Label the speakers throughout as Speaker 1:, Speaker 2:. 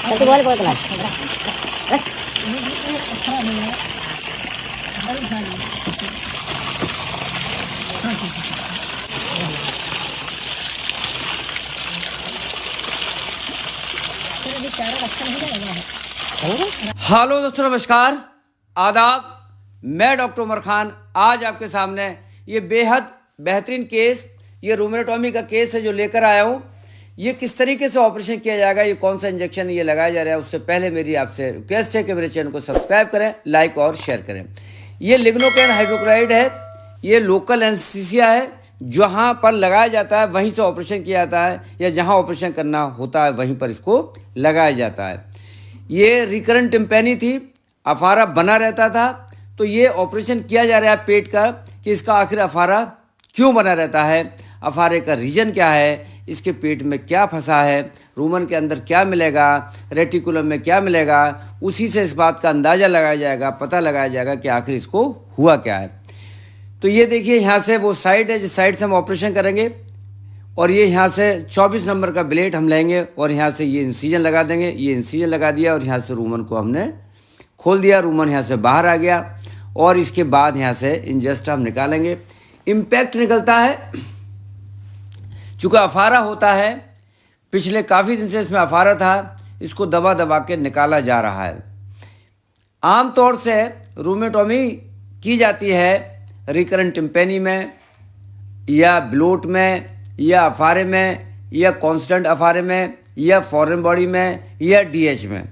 Speaker 1: सबसे बोल बोल कलास
Speaker 2: हेलो दोस्तों, नमस्कार, आदाब। मैं डॉक्टर उमर खान आज आपके सामने ये बेहद बेहतरीन केस, ये रूमेटोमी का केस है जो लेकर आया हूँ। ये किस तरीके से ऑपरेशन किया जाएगा, ये कौन सा इंजेक्शन ये लगाया जा रहा है, उससे पहले मेरी आपसे रिक्वेस्ट है कि मेरे चैनल को सब्सक्राइब करें, लाइक और शेयर करें। ये लिग्नोकेन हाइड्रोक्लोराइड है, ये लोकल एनेस्थीसिया है, जहाँ पर लगाया जाता है वहीं से ऑपरेशन किया जाता है, या जहाँ ऑपरेशन करना होता है वहीं पर इसको लगाया जाता है। ये रिकरेंट टिम्पैनी थी, अफारा बना रहता था, तो ये ऑपरेशन किया जा रहा है पेट का कि इसका आखिर अफारा क्यों बना रहता है, अफारे का रीजन क्या है, इसके पेट में क्या फंसा है, रूमन के अंदर क्या मिलेगा, रेटिकुलम में क्या मिलेगा, उसी से इस बात का अंदाज़ा लगाया जाएगा, पता लगाया जाएगा कि आखिर इसको हुआ क्या है। तो ये देखिए, यहाँ से वो साइड है जिस साइड से हम ऑपरेशन करेंगे, और ये यहाँ से 24 नंबर का ब्लेड हम लेंगे और यहाँ से ये इंसीजन लगा देंगे। ये इंसीजन लगा दिया और यहाँ से रूमन को हमने खोल दिया, रूमन यहाँ से बाहर आ गया, और इसके बाद यहाँ से इंजेस्टा हम निकालेंगे। इम्पैक्ट निकलता है, चूँकि अफारा होता है, पिछले काफ़ी दिन से इसमें अफारा था, इसको दबा दबा के निकाला जा रहा है। आम तौर से रूमेटोमी की जाती है रिकरेंट टिम्पैनी में, या ब्लोट में, या अफारे में, या कांस्टेंट अफारे में, या फॉरेन बॉडी में, या डीएच में।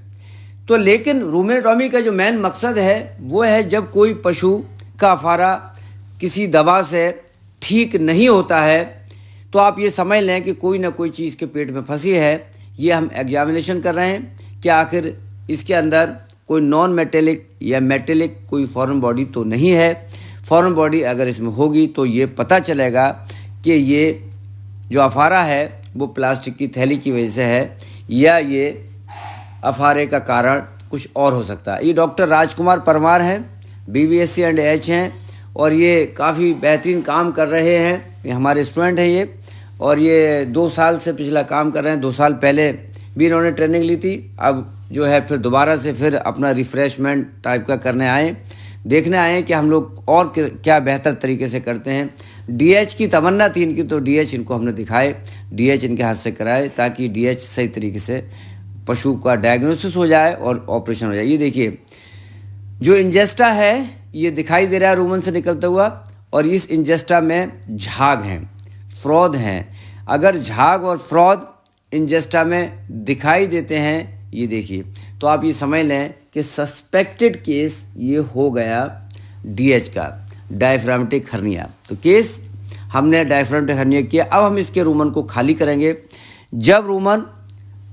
Speaker 2: तो लेकिन रूमेटोमी का जो मेन मकसद है वो है जब कोई पशु का अफारा किसी दवा से ठीक नहीं होता है, तो आप ये समझ लें कि कोई ना कोई चीज़ के पेट में फंसी है। ये हम एग्जामिनेशन कर रहे हैं कि आखिर इसके अंदर कोई नॉन मेटेलिक या मेटेलिक कोई फॉरेन बॉडी तो नहीं है। फॉरेन बॉडी अगर इसमें होगी तो ये पता चलेगा कि ये जो अफारा है वो प्लास्टिक की थैली की वजह से है, या ये अफारे का कारण कुछ और हो सकता है। ये डॉक्टर राजकुमार परमार हैं, BVSc एंड H हैं, और ये काफ़ी बेहतरीन काम कर रहे हैं। ये हमारे स्टूडेंट हैं ये, और ये 2 साल से पिछला काम कर रहे हैं। 2 साल पहले भी इन्होंने ट्रेनिंग ली थी, अब जो है फिर दोबारा से फिर अपना रिफ़्रेशमेंट टाइप का करने आए, देखने आए कि हम लोग और क्या बेहतर तरीके से करते हैं। DH की तमन्ना थी इनकी, तो DH इनको हमने दिखाए, DH इनके हाथ से कराए, ताकि DH सही तरीके से पशु का डायग्नोसिस हो जाए और ऑपरेशन हो जाए। ये देखिए, जो इंजेस्टा है ये दिखाई दे रहा है रूमन से निकलता हुआ, और इस इंजेस्टा में झाग हैं, फ्रॉद हैं। अगर झाग और फ्रॉद इंजेस्टा में दिखाई देते हैं, ये देखिए, तो आप ये समझ लें कि सस्पेक्टेड केस ये हो गया DH का, डायफ्रामेटिक हर्निया। तो केस हमने डायफ्रामेटिक हर्निया किया। अब हम इसके रूमन को खाली करेंगे। जब रूमन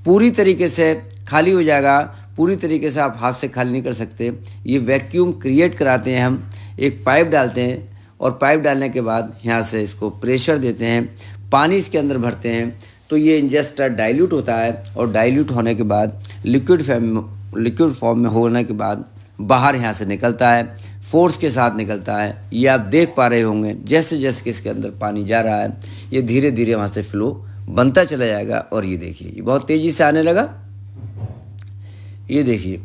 Speaker 2: पूरी तरीके से खाली हो जाएगा, पूरी तरीके से आप हाथ से खाली नहीं कर सकते, ये वैक्यूम क्रिएट कराते हैं, हम एक पाइप डालते हैं, और पाइप डालने के बाद यहाँ से इसको प्रेशर देते हैं, पानी इसके अंदर भरते हैं, तो ये इंजेस्टर डाइल्यूट होता है, और डाइल्यूट होने के बाद लिक्विड फॉर्म में होने के बाद बाहर यहाँ से निकलता है, फोर्स के साथ निकलता है। ये आप देख पा रहे होंगे, जैसे जैसे कि इसके अंदर पानी जा रहा है, ये धीरे धीरे वहाँ से फ्लो बनता चला जाएगा। और ये देखिए, ये बहुत तेज़ी से आने लगा। ये देखिए,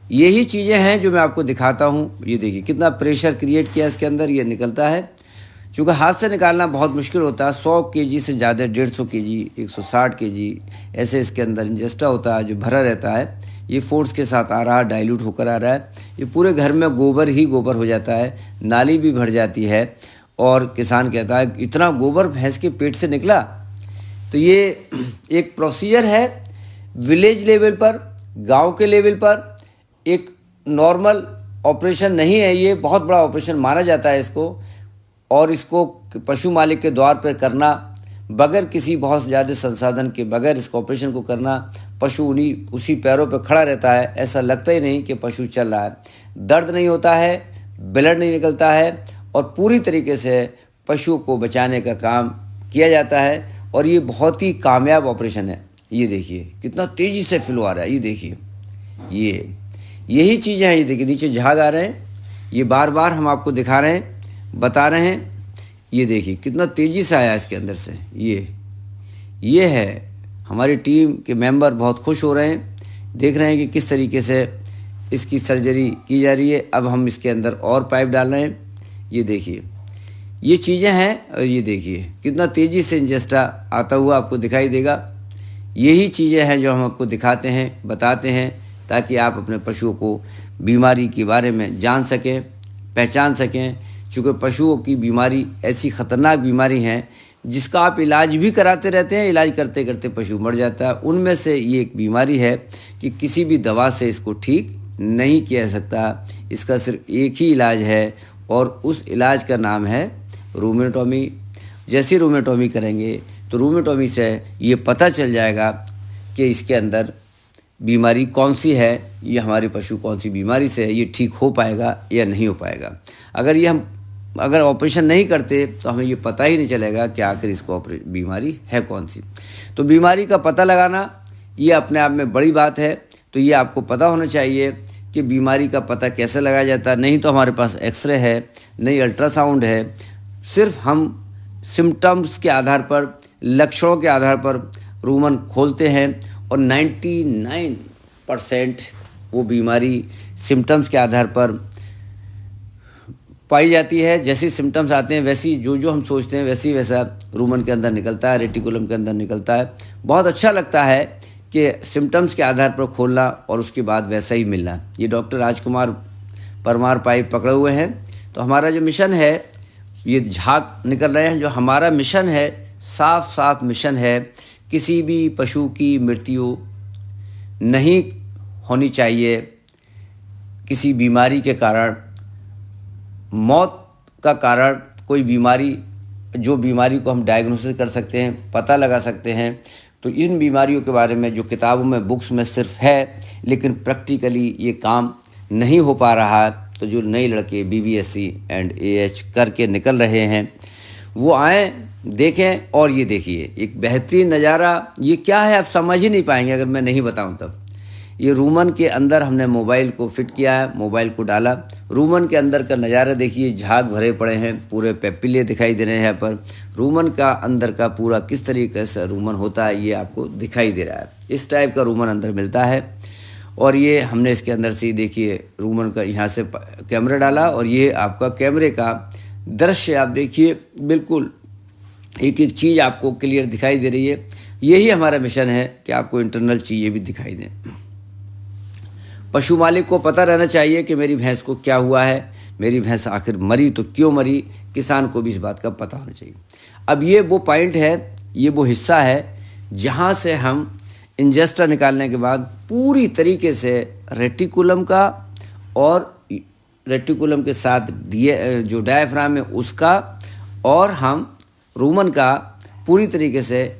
Speaker 2: यही चीज़ें हैं जो मैं आपको दिखाता हूँ। ये देखिए कितना प्रेशर क्रिएट किया इसके अंदर, ये निकलता है। चूँकि हाथ से निकालना बहुत मुश्किल होता है, 100 kg से ज़्यादा, 150 kg, 160 kg ऐसे इसके अंदर इंजेस्टा होता है जो भरा रहता है। ये फोर्स के साथ आ रहा है, डाइल्यूट होकर आ रहा है। ये पूरे घर में गोबर ही गोबर हो जाता है, नाली भी भर जाती है, और किसान कहता है इतना गोबर भैंस के पेट से निकला। तो ये एक प्रोसीजर है, विलेज लेवल पर, गांव के लेवल पर एक नॉर्मल ऑपरेशन नहीं है, ये बहुत बड़ा ऑपरेशन माना जाता है इसको। और इसको पशु मालिक के द्वार पर करना, बगैर किसी बहुत ज़्यादा संसाधन के बगैर इसको ऑपरेशन को करना, पशु उसी पैरों पर खड़ा रहता है, ऐसा लगता ही नहीं कि पशु चल रहा है। दर्द नहीं होता है, ब्लड नहीं निकलता है, और पूरी तरीके से पशु को बचाने का काम किया जाता है। और ये बहुत ही कामयाब ऑपरेशन है। ये देखिए कितना तेज़ी से फ्लो आ रहा है, ये देखिए, यही चीज़ें हैं। ये देखिए नीचे झाग आ रहे हैं, ये बार बार हम आपको दिखा रहे हैं, बता रहे हैं। ये देखिए कितना तेज़ी से आया इसके अंदर से। ये है हमारी टीम के मेंबर बहुत खुश हो रहे हैं, देख रहे हैं कि किस तरीके से इसकी सर्जरी की जा रही है। अब हम इसके अंदर और पाइप डाल रहे हैं। ये देखिए, ये चीज़ें हैं और ये देखिए कितना तेज़ी से इंजेस्टा आता हुआ आपको दिखाई देगा। यही चीज़ें हैं जो हम आपको दिखाते हैं, बताते हैं, ताकि आप अपने पशुओं को बीमारी के बारे में जान सकें, पहचान सकें। चूँकि पशुओं की बीमारी ऐसी ख़तरनाक बीमारी है जिसका आप इलाज भी कराते रहते हैं, इलाज करते करते पशु मर जाता है। उनमें से ये एक बीमारी है कि किसी भी दवा से इसको ठीक नहीं किया जा सकता। इसका सिर्फ एक ही इलाज है और उस इलाज का नाम है रूमेटोमी। जैसे रूमेटोमी करेंगे तो रूमेटोमी से ये पता चल जाएगा कि इसके अंदर बीमारी कौन सी है, ये हमारे पशु कौन सी बीमारी से है, ये ठीक हो पाएगा या नहीं हो पाएगा। अगर ऑपरेशन नहीं करते तो हमें ये पता ही नहीं चलेगा कि आखिर इसको बीमारी है कौन सी। तो बीमारी का पता लगाना ये अपने आप में बड़ी बात है। तो ये आपको पता होना चाहिए कि बीमारी का पता कैसे लगाया जाता है। नहीं तो हमारे पास एक्सरे है, नहीं अल्ट्रासाउंड है। सिर्फ हम सिम्टम्स के आधार पर, लक्षणों के आधार पर रूमन खोलते हैं और 99% वो बीमारी सिम्टम्स के आधार पर पाई जाती है। जैसे सिम्टम्स आते हैं वैसी जो हम सोचते हैं वैसा रूमन के अंदर निकलता है, रेटिकुलम के अंदर निकलता है। बहुत अच्छा लगता है कि सिम्टम्स के आधार पर खोलना और उसके बाद वैसा ही मिलना। ये डॉक्टर राजकुमार परमार पाइप पकड़े हुए हैं। तो हमारा जो मिशन है, ये झाग निकल रहे हैं, जो हमारा मिशन है साफ मिशन है। किसी भी पशु की मृत्यु नहीं होनी चाहिए किसी बीमारी के कारण। मौत का कारण कोई बीमारी, जो बीमारी को हम डायग्नोसिस कर सकते हैं, पता लगा सकते हैं, तो इन बीमारियों के बारे में जो किताबों में, बुक्स में सिर्फ है, लेकिन प्रैक्टिकली ये काम नहीं हो पा रहा है। तो जो नए लड़के BBSc एंड AH करके निकल रहे हैं वो आएँ, देखें। और ये देखिए एक बेहतरीन नज़ारा। ये क्या है आप समझ ही नहीं पाएंगे अगर मैं नहीं बताऊं तब। ये रूमन के अंदर हमने मोबाइल को फिट किया है, मोबाइल को डाला। रूमन के अंदर का नज़ारा देखिए, झाग भरे पड़े हैं, पूरे पेपिले दिखाई दे रहे हैं यहाँ पर। रूमन का अंदर का पूरा किस तरीके से रूमन होता है ये आपको दिखाई दे रहा है। इस टाइप का रूमन अंदर मिलता है। और ये हमने इसके अंदर से देखिए रूमन का यहाँ से कैमरा डाला और ये आपका कैमरे का दृश्य आप देखिए, बिल्कुल एक एक चीज़ आपको क्लियर दिखाई दे रही है। यही हमारा मिशन है कि आपको इंटरनल चीज़ें भी दिखाई दें। पशु मालिक को पता रहना चाहिए कि मेरी भैंस को क्या हुआ है, मेरी भैंस आखिर मरी तो क्यों मरी। किसान को भी इस बात का पता होना चाहिए। अब ये वो पॉइंट है, ये वो हिस्सा है जहाँ से हम इंजेस्टा निकालने के बाद पूरी तरीके से रेटिकुलम का और रेटिकुलम के साथ जो डायफ्राम है उसका और हम रूमन का पूरी तरीके से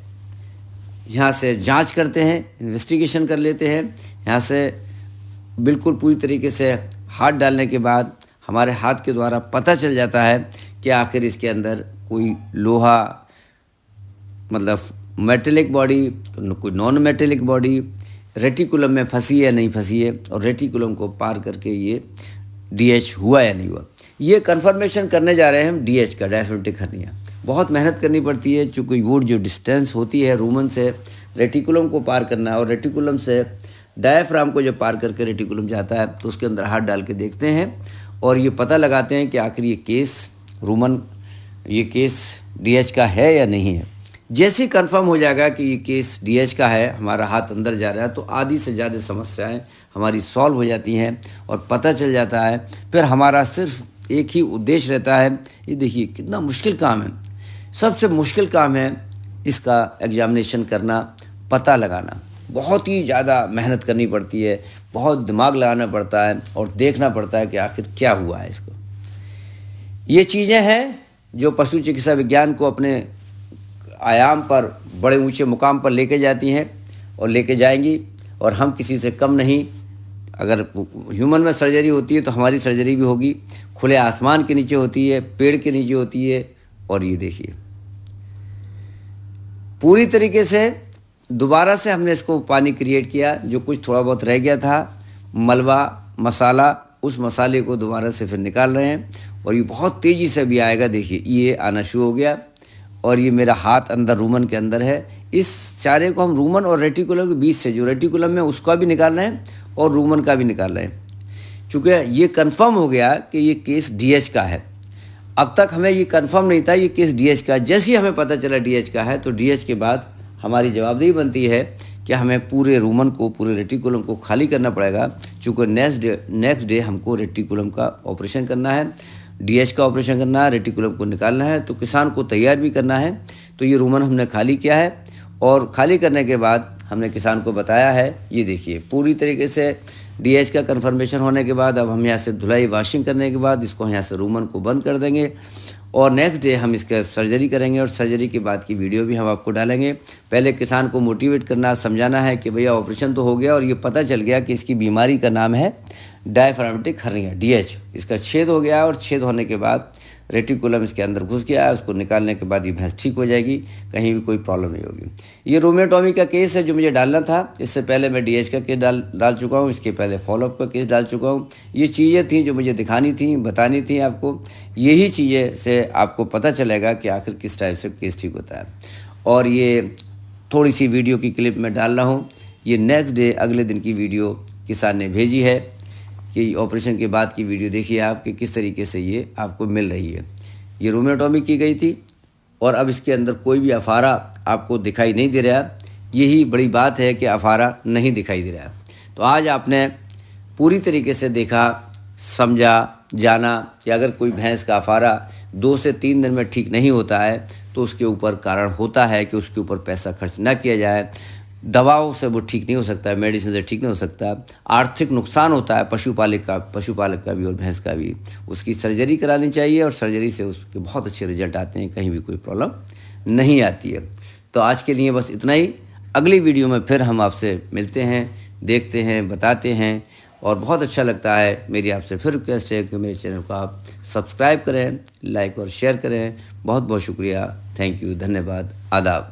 Speaker 2: यहाँ से जांच करते हैं, इन्वेस्टिगेशन कर लेते हैं। यहाँ से बिल्कुल पूरी तरीके से हाथ डालने के बाद हमारे हाथ के द्वारा पता चल जाता है कि आखिर इसके अंदर कोई लोहा, मतलब मेटेलिक बॉडी, कोई नॉन मेटेलिक बॉडी रेटिकुलम में फंसी है नहीं फंसी है, और रेटिकुलम को पार करके ये DH हुआ या नहीं हुआ, ये कंफर्मेशन करने जा रहे हैं हम DH का, डायफ्रेगमेटिक हर्निया। बहुत मेहनत करनी पड़ती है, चूँकि वो जो डिस्टेंस होती है रूमन से रेटिकुलम को पार करना, और रेटिकुलम से डायफ्राम को जब पार करके रेटिकुलम जाता है तो उसके अंदर हाथ डाल के देखते हैं और ये पता लगाते हैं कि आखिर ये केस रूमन, ये केस DH का है या नहीं है। जैसे ही कंफर्म हो जाएगा कि ये केस DH का है, हमारा हाथ अंदर जा रहा है, तो आधी से ज़्यादा समस्याएं हमारी सॉल्व हो जाती हैं और पता चल जाता है। फिर हमारा सिर्फ एक ही उद्देश्य रहता है। ये देखिए कितना मुश्किल काम है, सबसे मुश्किल काम है इसका एग्जामिनेशन करना, पता लगाना। बहुत ही ज़्यादा मेहनत करनी पड़ती है, बहुत दिमाग लगाना पड़ता है और देखना पड़ता है कि आखिर क्या हुआ है इसको। ये चीज़ें हैं जो पशु चिकित्सा विज्ञान को अपने आयाम पर, बड़े ऊंचे मुकाम पर लेके जाती हैं और लेके जाएंगी, और हम किसी से कम नहीं। अगर ह्यूमन में सर्जरी होती है तो हमारी सर्जरी भी होगी। खुले आसमान के नीचे होती है, पेड़ के नीचे होती है। और ये देखिए पूरी तरीके से दोबारा से हमने इसको पानी क्रिएट किया, जो कुछ थोड़ा बहुत रह गया था मलबा मसाला, उस मसाले को दोबारा से फिर निकाल रहे हैं और ये बहुत तेज़ी से भी आएगा। देखिए ये आना शुरू हो गया और ये मेरा हाथ अंदर रूमन के अंदर है, इस चारे को हम रूमन और रेटिकुलम के बीच से, जो रेटिकुलम है उसका भी निकाल रहे हैं और रूमन का भी निकाल रहे हैं। चूँकि ये कंफर्म हो गया कि ये केस डीएच का है। अब तक हमें ये कंफर्म नहीं था ये केस डीएच का। जैसे ही हमें पता चला डीएच का है, तो डीएच के बाद हमारी जवाबदेही बनती है कि हमें पूरे रूमन को, पूरे रेटिकुलम को खाली करना पड़ेगा। चूँकि नेक्स्ट डे हमको रेटिकुलम का ऑपरेशन करना है, डीएच का ऑपरेशन करना है, रेटिकुलम को निकालना है, तो किसान को तैयार भी करना है। तो ये रूमन हमने खाली किया है और खाली करने के बाद हमने किसान को बताया है, ये देखिए पूरी तरीके से डीएच का कन्फर्मेशन होने के बाद अब हम यहाँ से धुलाई वॉशिंग करने के बाद इसको यहाँ से रूमन को बंद कर देंगे और नेक्स्ट डे हम इसका सर्जरी करेंगे और सर्जरी के बाद की वीडियो भी हम आपको डालेंगे। पहले किसान को मोटिवेट करना, समझाना है कि भैया ऑपरेशन तो हो गया और ये पता चल गया कि इसकी बीमारी का नाम है डायफ्रामेटिक हर्निया, डीएच। इसका छेद हो गया और छेद होने के बाद रेटिकुलम इसके अंदर घुस गया है। उसको निकालने के बाद ये भैंस ठीक हो जाएगी, कहीं भी कोई प्रॉब्लम नहीं होगी। ये रूमेटोमी का केस है जो मुझे डालना था। इससे पहले मैं डीएच का केस डाल चुका हूँ, इसके पहले फॉलोअप का केस डाल चुका हूँ। ये चीज़ें थी जो मुझे दिखानी थी, बतानी थी आपको। यही चीज़ें से आपको पता चलेगा कि आखिर किस टाइप से केस ठीक होता है। और ये थोड़ी सी वीडियो की क्लिप मैं डाल रहा हूँ। ये नेक्स्ट डे, अगले दिन की वीडियो किसान ने भेजी है कि ऑपरेशन के बाद की वीडियो देखिए आप कि किस तरीके से ये आपको मिल रही है। ये रूमेटोमी की गई थी और अब इसके अंदर कोई भी अफारा आपको दिखाई नहीं दे रहा। यही बड़ी बात है कि अफारा नहीं दिखाई दे रहा। तो आज आपने पूरी तरीके से देखा, समझा, जाना कि अगर कोई भैंस का अफारा 2 से 3 दिन में ठीक नहीं होता है तो उसके ऊपर कारण होता है कि उसके ऊपर पैसा खर्च ना किया जाए। दवाओं से वो ठीक नहीं हो सकता है, मेडिसिन से ठीक नहीं हो सकता। आर्थिक नुकसान होता है पशुपालक का भी और भैंस का भी। उसकी सर्जरी करानी चाहिए और सर्जरी से उसके बहुत अच्छे रिजल्ट आते हैं, कहीं भी कोई प्रॉब्लम नहीं आती है। तो आज के लिए बस इतना ही। अगली वीडियो में फिर हम आपसे मिलते हैं, देखते हैं, बताते हैं। और बहुत अच्छा लगता है, मेरी आपसे फिर रिक्वेस्ट है कि मेरे चैनल को आप सब्सक्राइब करें, लाइक और शेयर करें। बहुत बहुत शुक्रिया, थैंक यू, धन्यवाद, आदाब।